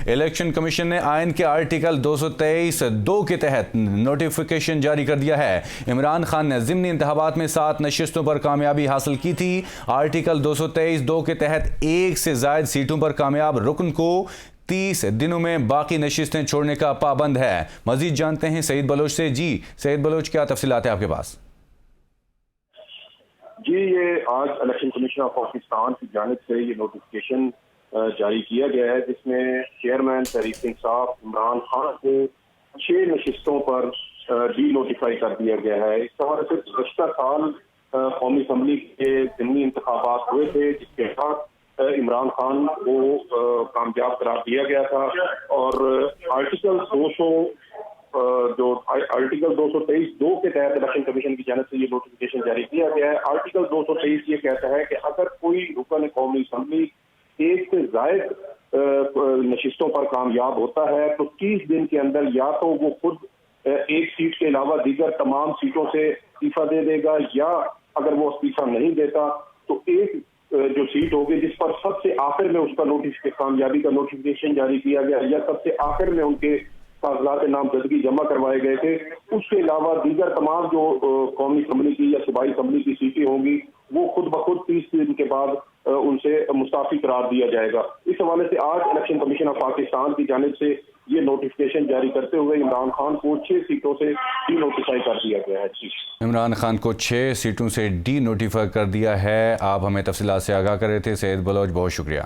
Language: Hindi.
इलेक्शन कमीशन ने आइन के आर्टिकल 223(2) के तहत नोटिफिकेशन जारी कर दिया है। इमरान खान ने ज़िमनी इंतखाबात में 7 नशिस्तों पर कामयाबी हासिल की थी। आर्टिकल 223(2) के तहत 1 से ज़ायद सीटों पर कामयाब रुकन को 30 दिनों में बाकी नशिस्तें छोड़ने का पाबंद है। मजीद जानते हैं सईद बलोच से। जी सईद बलोच, क्या तफसीलात है आपके पास? जी, ये आज इलेक्शन कमीशन ऑफ पाकिस्तान की जानिब से ये नोटिफिकेशन जारी किया गया है, जिसमें चेयरमैन तहरीक इंसाफ इमरान खान को 6 नशिस्तों पर डी नोटिफाई कर दिया गया है। इस हवाले से गुज़श्ता साल कौमी असम्बली के ज़िमनी इंतखाबात हुए थे, जिसके बाद इमरान खान को कामयाब करार दिया गया था और आर्टिकल 223(2) के तहत इलेक्शन कमीशन की जानिब से ये नोटिफिकेशन जारी किया गया है। आर्टिकल 223 ये कहता है कि अगर कोई रुकन कौमी असम्बली 1 से ज़ायद नशिस्तों पर कामयाब होता है तो 30 दिन के अंदर या तो वो खुद एक सीट के अलावा दीगर तमाम सीटों से इस्तीफा दे देगा, या अगर वो इस्तीफा नहीं देता तो एक जो सीट होगी जिस पर सबसे आखिर में उस पर कामयाबी का नोटिफिकेशन जारी किया गया, या सबसे आखिर में उनके कागजात नामजदगी जमा करवाए गए थे, उसके अलावा दीगर तमाम जो कौमी असम्बली की या सूबाई असम्बली की सीटें होंगी वो खुद ब खुद 30 दिन के बाद उनसे मुस्ताफी करार दिया जाएगा। इस हवाले से आज इलेक्शन कमीशन ऑफ पाकिस्तान की जानिब से ये नोटिफिकेशन जारी करते हुए इमरान खान को 6 सीटों से डी नोटिफाई कर दिया गया है। इमरान खान को 6 सीटों से डी नोटिफाई कर दिया है। आप हमें तफसीलात से आगाह कर रहे थे सईद बलोच, बहुत शुक्रिया।